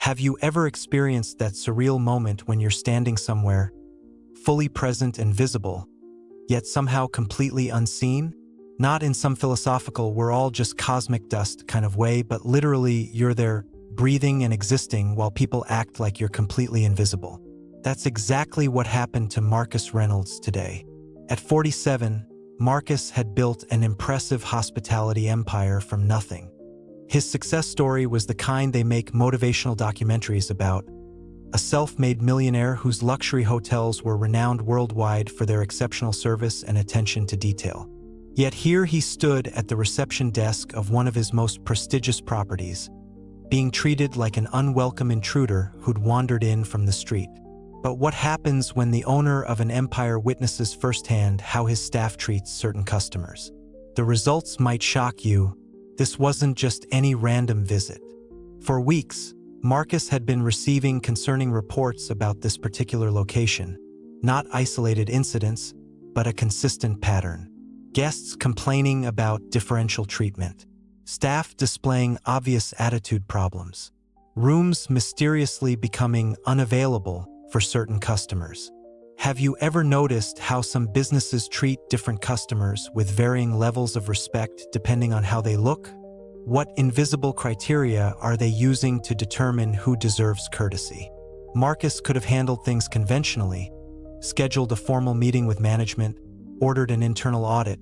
Have you ever experienced that surreal moment when you're standing somewhere, fully present and visible, yet somehow completely unseen? Not in some philosophical "we're all just cosmic dust" kind of way, but literally you're there, breathing and existing while people act like you're completely invisible. That's exactly what happened to Marcus Reynolds today. At 47, Marcus had built an impressive hospitality empire from nothing. His success story was the kind they make motivational documentaries about: a self-made millionaire whose luxury hotels were renowned worldwide for their exceptional service and attention to detail. Yet here he stood at the reception desk of one of his most prestigious properties, being treated like an unwelcome intruder who'd wandered in from the street. But what happens when the owner of an empire witnesses firsthand how his staff treats certain customers? The results might shock you. This wasn't just any random visit. For weeks, Marcus had been receiving concerning reports about this particular location. Not isolated incidents, but a consistent pattern. Guests complaining about differential treatment. Staff displaying obvious attitude problems. Rooms mysteriously becoming unavailable for certain customers. Have you ever noticed how some businesses treat different customers with varying levels of respect depending on how they look? What invisible criteria are they using to determine who deserves courtesy? Marcus could have handled things conventionally, scheduled a formal meeting with management, ordered an internal audit,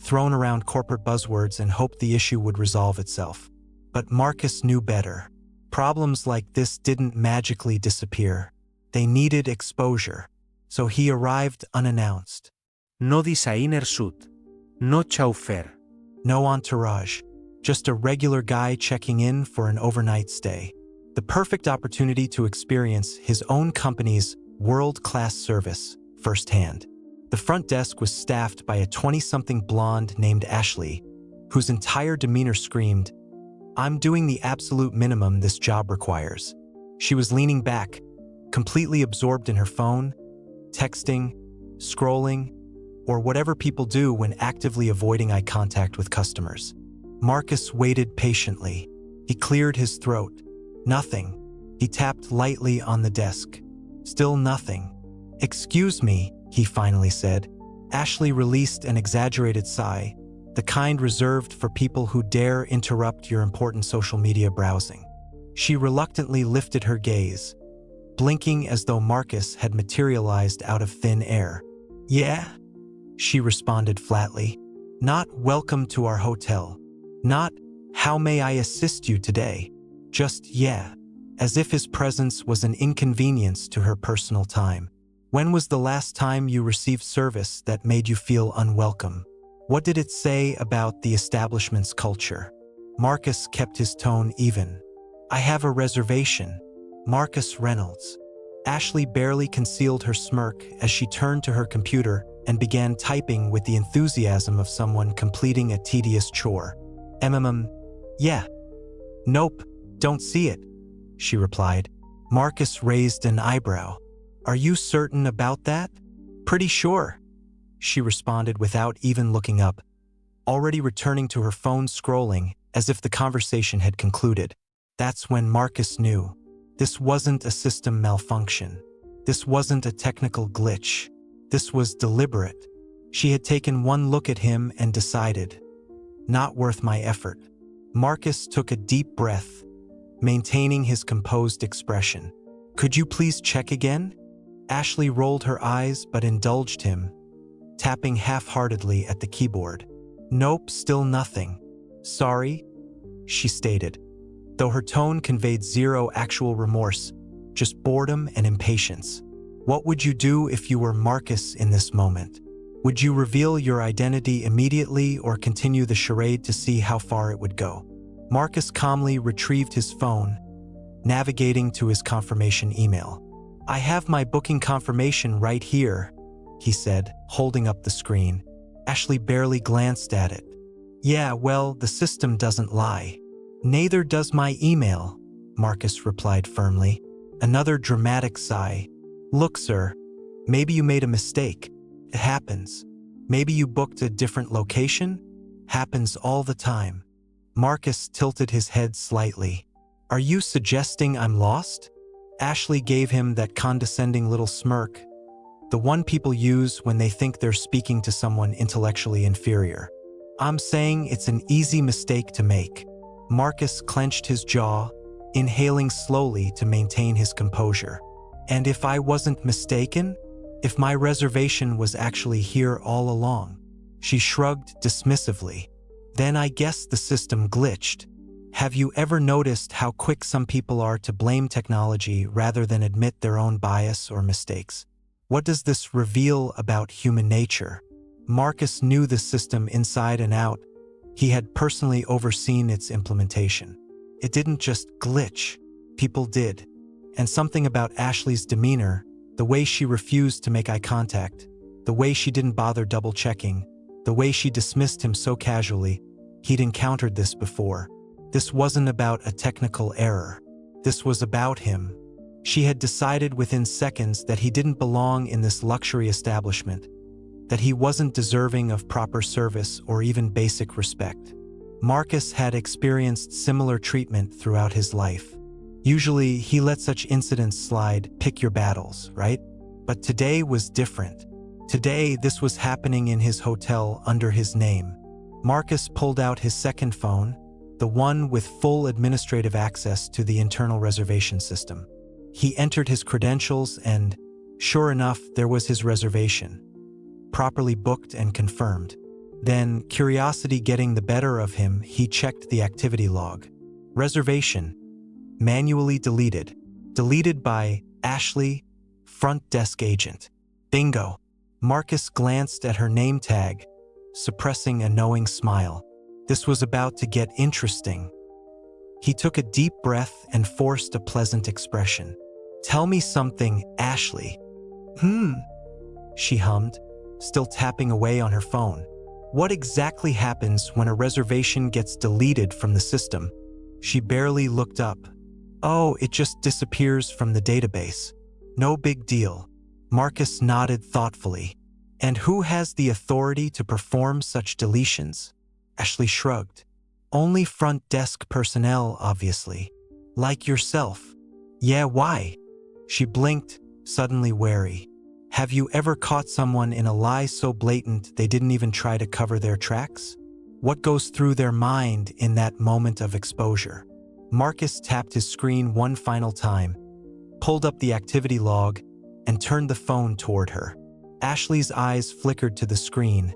thrown around corporate buzzwords and hoped the issue would resolve itself. But Marcus knew better. Problems like this didn't magically disappear. They needed exposure. So he arrived unannounced. No designer suit. No chauffeur. No entourage. Just a regular guy checking in for an overnight stay. The perfect opportunity to experience his own company's world-class service firsthand. The front desk was staffed by a 20-something blonde named Ashley, whose entire demeanor screamed, "I'm doing the absolute minimum this job requires." She was leaning back, completely absorbed in her phone, texting, scrolling, or whatever people do when actively avoiding eye contact with customers. Marcus waited patiently. He cleared his throat. Nothing. He tapped lightly on the desk. Still nothing. "Excuse me," he finally said. Ashley released an exaggerated sigh, the kind reserved for people who dare interrupt your important social media browsing. She reluctantly lifted her gaze, blinking as though Marcus had materialized out of thin air. "Yeah?" she responded flatly. Not "welcome to our hotel." Not "how may I assist you today?" Just "yeah," as if his presence was an inconvenience to her personal time. "When was the last time you received service that made you feel unwelcome? What did it say about the establishment's culture?" Marcus kept his tone even. "I have a reservation. Marcus Reynolds." Ashley barely concealed her smirk as she turned to her computer and began typing with the enthusiasm of someone completing a tedious chore. Yeah. "Nope, don't see it," she replied. Marcus raised an eyebrow. "Are you certain about that?" "Pretty sure," she responded without even looking up, already returning to her phone scrolling as if the conversation had concluded. That's when Marcus knew. This wasn't a system malfunction. This wasn't a technical glitch. This was deliberate. She had taken one look at him and decided, not worth my effort. Marcus took a deep breath, maintaining his composed expression. "Could you please check again?" Ashley rolled her eyes but indulged him, tapping half-heartedly at the keyboard. "Nope, still nothing." "Sorry," she stated, though her tone conveyed zero actual remorse, just boredom and impatience. What would you do if you were Marcus in this moment? Would you reveal your identity immediately or continue the charade to see how far it would go? Marcus calmly retrieved his phone, navigating to his confirmation email. "I have my booking confirmation right here," he said, holding up the screen. Ashley barely glanced at it. "Yeah, well, the system doesn't lie." "Neither does my email," Marcus replied firmly. Another dramatic sigh. "Look, sir, maybe you made a mistake. It happens. Maybe you booked a different location? Happens all the time." Marcus tilted his head slightly. Are you suggesting I'm lost? Ashley gave him that condescending little smirk, the one people use when they think they're speaking to someone intellectually inferior. I'm saying it's an easy mistake to make. Marcus clenched his jaw, inhaling slowly to maintain his composure. And if I wasn't mistaken? If my reservation was actually here all along? She shrugged dismissively. Then I guess the system glitched. Have you ever noticed how quick some people are to blame technology rather than admit their own bias or mistakes? What does this reveal about human nature? Marcus knew the system inside and out. He had personally overseen its implementation. It didn't just glitch, people did. And something about Ashley's demeanor, the way she refused to make eye contact, the way she didn't bother double-checking, the way she dismissed him so casually, he'd encountered this before. This wasn't about a technical error. This was about him. She had decided within seconds that he didn't belong in this luxury establishment, that he wasn't deserving of proper service or even basic respect. Marcus had experienced similar treatment throughout his life. Usually, he let such incidents slide, pick your battles, right? But today was different. Today, this was happening in his hotel under his name. Marcus pulled out his second phone, the one with full administrative access to the internal reservation system. He entered his credentials and, sure enough, there was his reservation, properly booked and confirmed. Then, curiosity getting the better of him, he checked the activity log. Reservation. Manually deleted. Deleted by Ashley, front desk agent. Bingo. Marcus glanced at her name tag, suppressing a knowing smile. This was about to get interesting. He took a deep breath and forced a pleasant expression. Tell me something, Ashley. She hummed, still tapping away on her phone. What exactly happens when a reservation gets deleted from the system? She barely looked up. Oh, it just disappears from the database. No big deal. Marcus nodded thoughtfully. And who has the authority to perform such deletions? Ashley shrugged. Only front desk personnel, obviously. Like yourself. Yeah, why? She blinked, suddenly wary. Have you ever caught someone in a lie so blatant they didn't even try to cover their tracks? What goes through their mind in that moment of exposure? Marcus tapped his screen one final time, pulled up the activity log, and turned the phone toward her. Ashley's eyes flickered to the screen,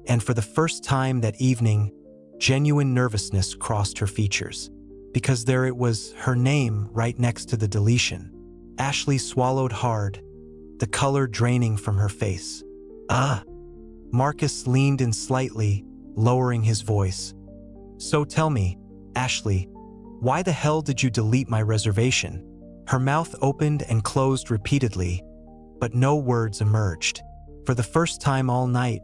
and for the first time that evening, genuine nervousness crossed her features. Because there it was, her name right next to the deletion. Ashley swallowed hard, the color draining from her face. Marcus leaned in slightly, lowering his voice. So tell me, Ashley, why the hell did you delete my reservation? Her mouth opened and closed repeatedly, but no words emerged. For the first time all night,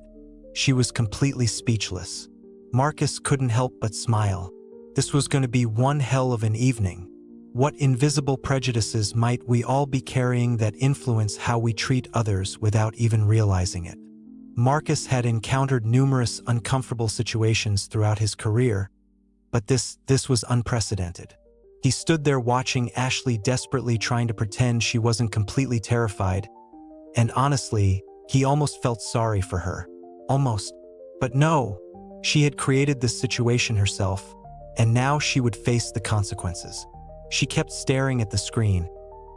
she was completely speechless. Marcus couldn't help but smile. This was going to be one hell of an evening. What invisible prejudices might we all be carrying that influence how we treat others without even realizing it? Marcus had encountered numerous uncomfortable situations throughout his career, but this was unprecedented. He stood there watching Ashley desperately trying to pretend she wasn't completely terrified, and honestly, he almost felt sorry for her. Almost. But no, she had created this situation herself, and now she would face the consequences. She kept staring at the screen,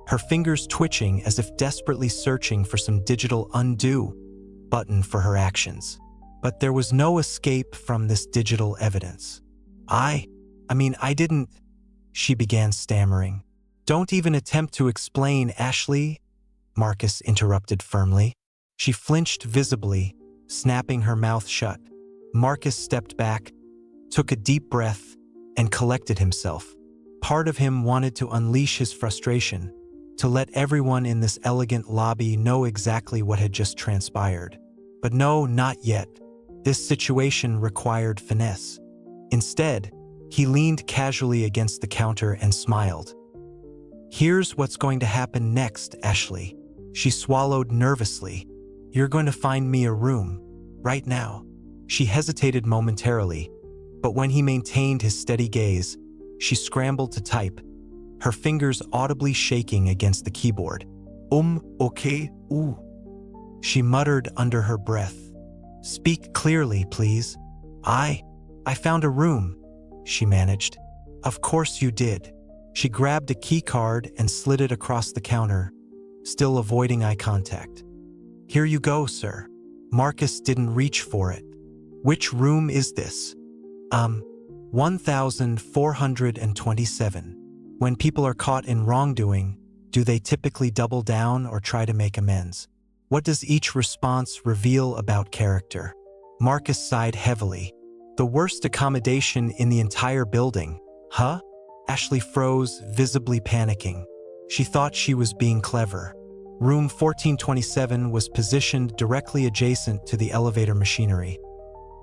her fingers twitching as if desperately searching for some digital undo button for her actions. But there was no escape from this digital evidence. I didn't, she began stammering. Don't even attempt to explain, Ashley, Marcus interrupted firmly. She flinched visibly, snapping her mouth shut. Marcus stepped back, took a deep breath, and collected himself. Part of him wanted to unleash his frustration, to let everyone in this elegant lobby know exactly what had just transpired. But no, not yet. This situation required finesse. Instead, he leaned casually against the counter and smiled. Here's what's going to happen next, Ashley. She swallowed nervously. You're going to find me a room, right now. She hesitated momentarily, but when he maintained his steady gaze, she scrambled to type, her fingers audibly shaking against the keyboard. Okay, ooh. She muttered under her breath. Speak clearly, please. I found a room, she managed. Of course you did. She grabbed a key card and slid it across the counter, still avoiding eye contact. Here you go, sir. Marcus didn't reach for it. Which room is this? 1427. When people are caught in wrongdoing, do they typically double down or try to make amends? What does each response reveal about character? Marcus sighed heavily. The worst accommodation in the entire building. Huh? Ashley froze, visibly panicking. She thought she was being clever. Room 1427 was positioned directly adjacent to the elevator machinery,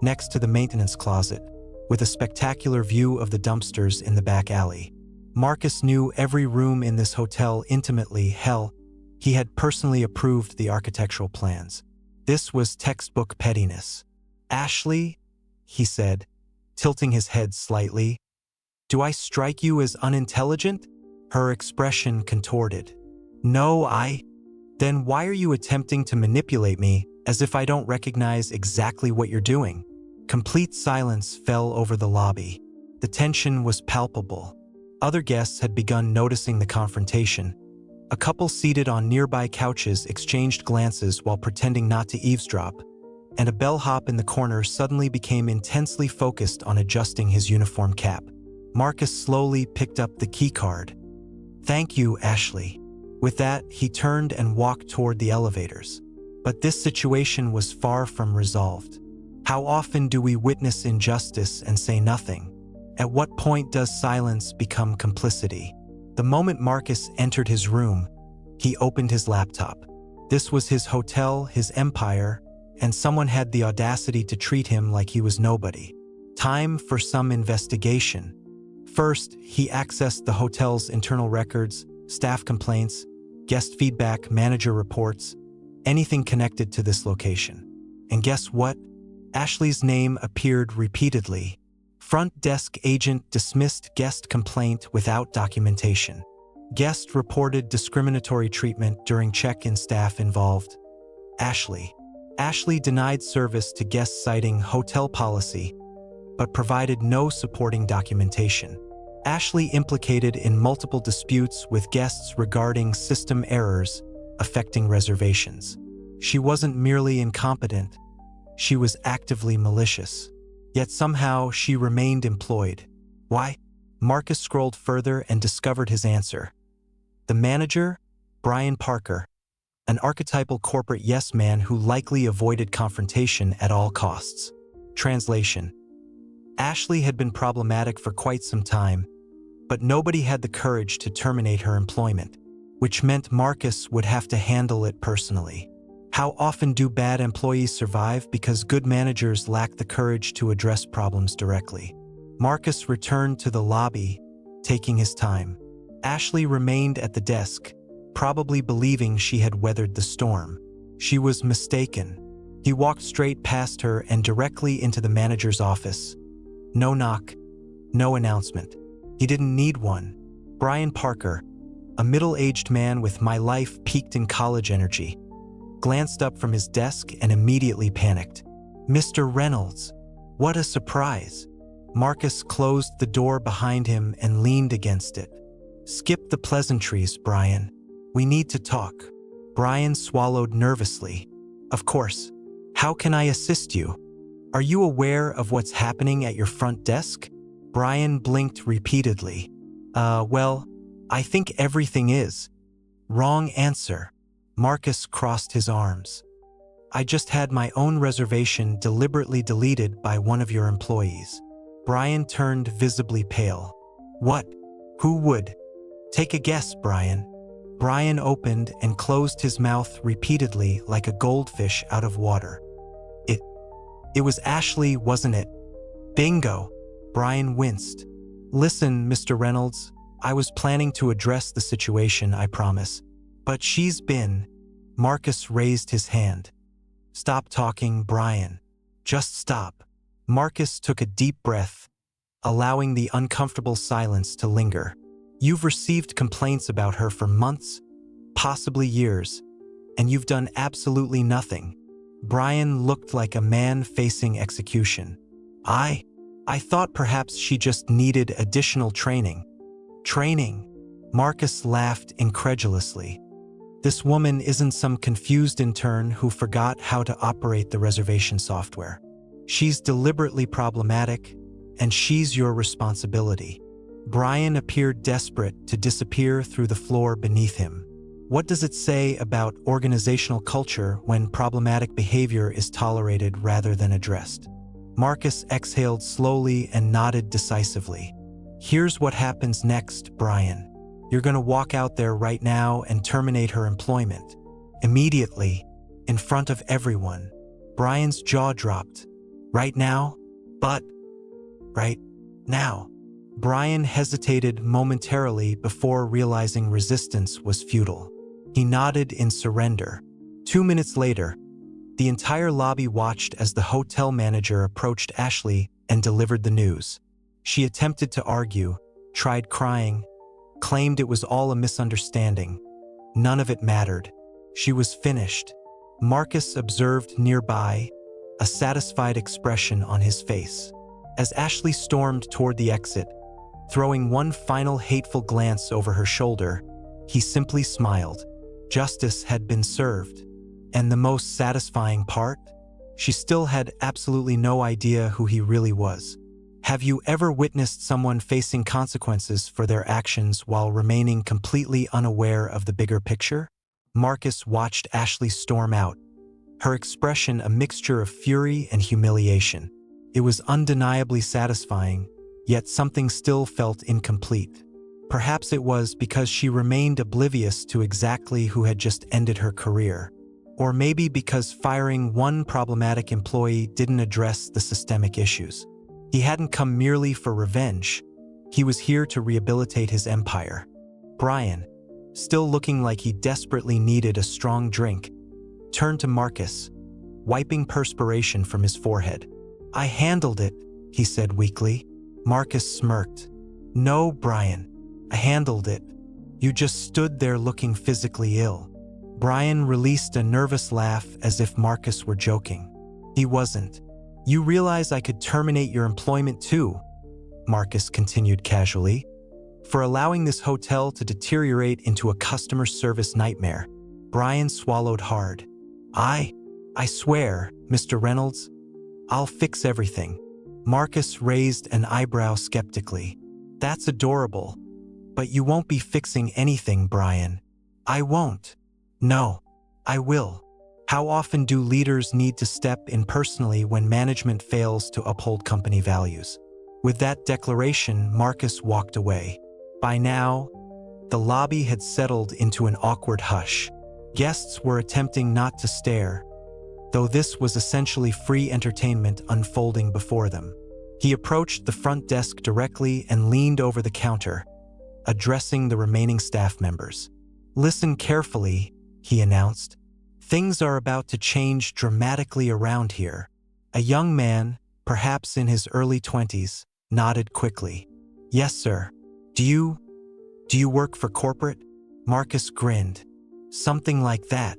next to the maintenance closet, with a spectacular view of the dumpsters in the back alley. Marcus knew every room in this hotel intimately. Hell, he had personally approved the architectural plans. This was textbook pettiness. Ashley, he said, tilting his head slightly, do I strike you as unintelligent? Her expression contorted. No, Then why are you attempting to manipulate me as if I don't recognize exactly what you're doing? Complete silence fell over the lobby. The tension was palpable. Other guests had begun noticing the confrontation. A couple seated on nearby couches exchanged glances while pretending not to eavesdrop, and a bellhop in the corner suddenly became intensely focused on adjusting his uniform cap. Marcus slowly picked up the key card. Thank you, Ashley. With that, he turned and walked toward the elevators. But this situation was far from resolved. How often do we witness injustice and say nothing? At what point does silence become complicity? The moment Marcus entered his room, he opened his laptop. This was his hotel, his empire, and someone had the audacity to treat him like he was nobody. Time for some investigation. First, he accessed the hotel's internal records, staff complaints, guest feedback, manager reports, anything connected to this location. And guess what? Ashley's name appeared repeatedly. Front desk agent dismissed guest complaint without documentation. Guest reported discriminatory treatment during check-in, staff involved. Ashley denied service to guests citing hotel policy, but provided no supporting documentation. Ashley implicated in multiple disputes with guests regarding system errors affecting reservations. She wasn't merely incompetent, she was actively malicious. Yet somehow she remained employed. Why? Marcus scrolled further and discovered his answer. The manager, Brian Parker, an archetypal corporate yes-man who likely avoided confrontation at all costs. Translation: Ashley had been problematic for quite some time, but nobody had the courage to terminate her employment, which meant Marcus would have to handle it personally. How often do bad employees survive because good managers lack the courage to address problems directly? Marcus returned to the lobby, taking his time. Ashley remained at the desk, probably believing she had weathered the storm. She was mistaken. He walked straight past her and directly into the manager's office. No knock, no announcement. He didn't need one. Brian Parker, a middle-aged man with my life peaked in college energy, glanced up from his desk and immediately panicked. Mr. Reynolds, what a surprise. Marcus closed the door behind him and leaned against it. Skip the pleasantries, Brian. We need to talk. Brian swallowed nervously. Of course. How can I assist you? Are you aware of what's happening at your front desk? Brian blinked repeatedly. Well, I think everything is. Wrong answer. Marcus crossed his arms. I just had my own reservation deliberately deleted by one of your employees. Brian turned visibly pale. What? Who would? Take a guess, Brian. Brian opened and closed his mouth repeatedly like a goldfish out of water. It was Ashley, wasn't it? Bingo. Brian winced. Listen, Mr. Reynolds, I was planning to address the situation, I promise. But she's been... Marcus raised his hand. Stop talking, Brian. Just stop. Marcus took a deep breath, allowing the uncomfortable silence to linger. You've received complaints about her for months, possibly years, and you've done absolutely nothing. Brian looked like a man facing execution. I thought perhaps she just needed additional training. Training? Marcus laughed incredulously. This woman isn't some confused intern who forgot how to operate the reservation software. She's deliberately problematic, and she's your responsibility. Brian appeared desperate to disappear through the floor beneath him. What does it say about organizational culture when problematic behavior is tolerated rather than addressed? Marcus exhaled slowly and nodded decisively. Here's what happens next, Brian. You're going to walk out there right now and terminate her employment. Immediately, in front of everyone. Brian's jaw dropped. Right now? But, right now. Brian hesitated momentarily before realizing resistance was futile. He nodded in surrender. 2 minutes later, the entire lobby watched as the hotel manager approached Ashley and delivered the news. She attempted to argue, tried crying, claimed it was all a misunderstanding. None of it mattered. She was finished. Marcus observed nearby, a satisfied expression on his face. As Ashley stormed toward the exit, throwing one final hateful glance over her shoulder, he simply smiled. Justice had been served. And the most satisfying part? She still had absolutely no idea who he really was. Have you ever witnessed someone facing consequences for their actions while remaining completely unaware of the bigger picture? Marcus watched Ashley storm out, her expression a mixture of fury and humiliation. It was undeniably satisfying, yet something still felt incomplete. Perhaps it was because she remained oblivious to exactly who had just ended her career. Or maybe because firing one problematic employee didn't address the systemic issues. He hadn't come merely for revenge. He was here to rehabilitate his empire. Brian, still looking like he desperately needed a strong drink, turned to Marcus, wiping perspiration from his forehead. I handled it, he said weakly. Marcus smirked. No, Brian, I handled it. You just stood there looking physically ill. Brian released a nervous laugh as if Marcus were joking. He wasn't. You realize I could terminate your employment too, Marcus continued casually, for allowing this hotel to deteriorate into a customer service nightmare. Brian swallowed hard. I swear, Mr. Reynolds, I'll fix everything. Marcus raised an eyebrow skeptically. That's adorable. But you won't be fixing anything, Brian. I won't. No, I will. How often do leaders need to step in personally when management fails to uphold company values? With that declaration, Marcus walked away. By now, the lobby had settled into an awkward hush. Guests were attempting not to stare, though this was essentially free entertainment unfolding before them. He approached the front desk directly and leaned over the counter, addressing the remaining staff members. Listen carefully, he announced. Things are about to change dramatically around here. A young man, perhaps in his early 20s, nodded quickly. Yes, sir. Do you work for corporate? Marcus grinned. Something like that.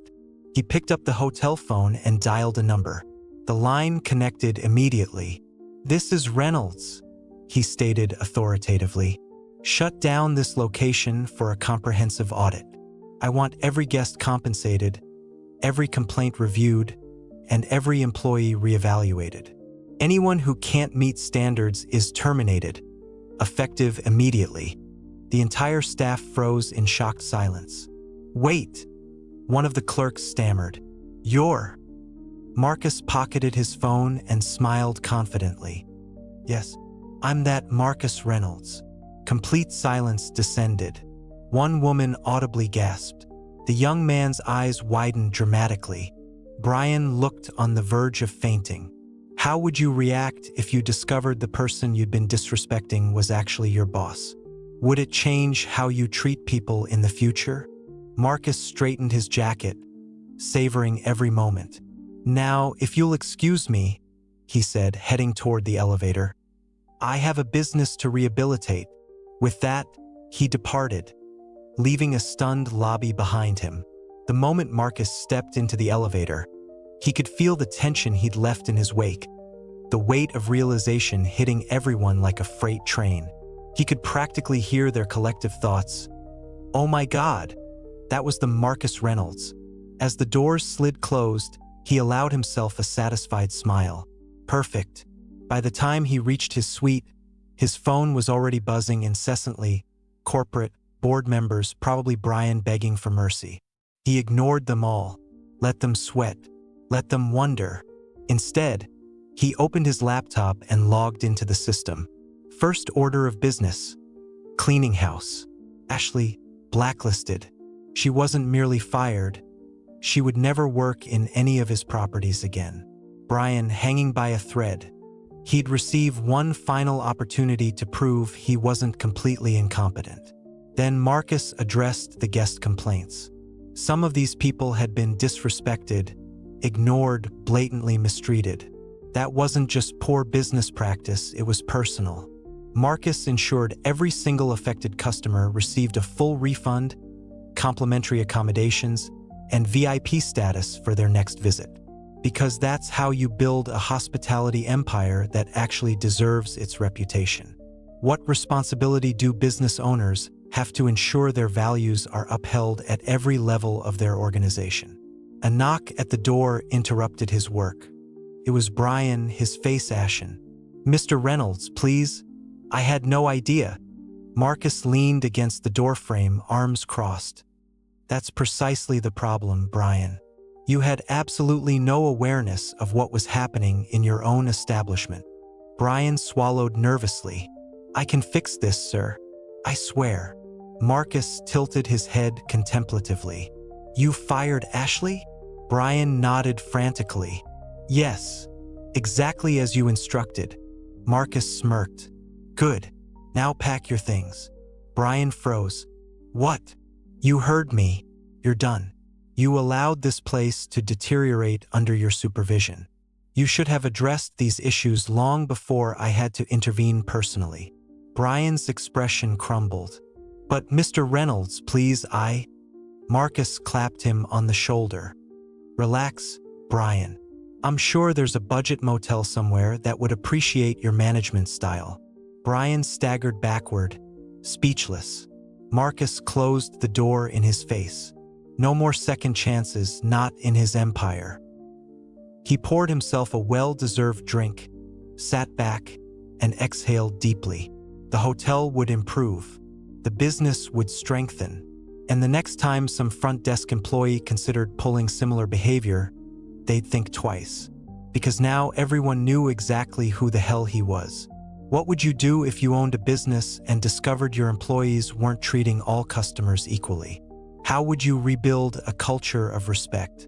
He picked up the hotel phone and dialed a number. The line connected immediately. This is Reynolds, he stated authoritatively. Shut down this location for a comprehensive audit. I want every guest compensated, every complaint reviewed, and every employee reevaluated. Anyone who can't meet standards is terminated, effective immediately. The entire staff froze in shocked silence. Wait, one of the clerks stammered. You're... Marcus pocketed his phone and smiled confidently. Yes, I'm that Marcus Reynolds. Complete silence descended. One woman audibly gasped. The young man's eyes widened dramatically. Brian looked on the verge of fainting. How would you react if you discovered the person you'd been disrespecting was actually your boss? Would it change how you treat people in the future? Marcus straightened his jacket, savoring every moment. Now, if you'll excuse me, he said, heading toward the elevator. I have a business to rehabilitate. With that, He departed, leaving a stunned lobby behind him. The moment Marcus stepped into the elevator, he could feel the tension he'd left in his wake, the weight of realization hitting everyone like a freight train. He could practically hear their collective thoughts. Oh my God, that was the Marcus Reynolds. As the doors slid closed, he allowed himself a satisfied smile. Perfect. By the time he reached his suite, his phone was already buzzing incessantly. Corporate, board members, probably Brian begging for mercy. He ignored them all, let them sweat, let them wonder. Instead, he opened his laptop and logged into the system. First order of business. Cleaning house. Ashley, blacklisted. She wasn't merely fired. She would never work in any of his properties again. Brian hanging by a thread. He'd receive one final opportunity to prove he wasn't completely incompetent. Then Marcus addressed the guest complaints. Some of these people had been disrespected, ignored, blatantly mistreated. That wasn't just poor business practice, it was personal. Marcus ensured every single affected customer received a full refund, complimentary accommodations, and VIP status for their next visit. Because that's how you build a hospitality empire that actually deserves its reputation. What responsibility do business owners have to ensure their values are upheld at every level of their organization? A knock at the door interrupted his work. It was Brian, his face ashen. "Mr. Reynolds, please." "I had no idea." Marcus leaned against the doorframe, arms crossed. "That's precisely the problem, Brian. You had absolutely no awareness of what was happening in your own establishment." Brian swallowed nervously. "I can fix this, sir. I swear." Marcus tilted his head contemplatively. "You fired Ashley?" Brian nodded frantically. "Yes, exactly as you instructed." Marcus smirked. "Good. Now pack your things." Brian froze. "What?" "You heard me. You're done. You allowed this place to deteriorate under your supervision. You should have addressed these issues long before I had to intervene personally." Brian's expression crumbled. "But Mr. Reynolds, please, Marcus clapped him on the shoulder. "Relax, Brian. I'm sure there's a budget motel somewhere that would appreciate your management style." Brian staggered backward, speechless. Marcus closed the door in his face. No more second chances, not in his empire. He poured himself a well-deserved drink, sat back, and exhaled deeply. The hotel would improve. The business would strengthen. And the next time some front desk employee considered pulling similar behavior, they'd think twice. Because now everyone knew exactly who the hell he was. What would you do if you owned a business and discovered your employees weren't treating all customers equally? How would you rebuild a culture of respect?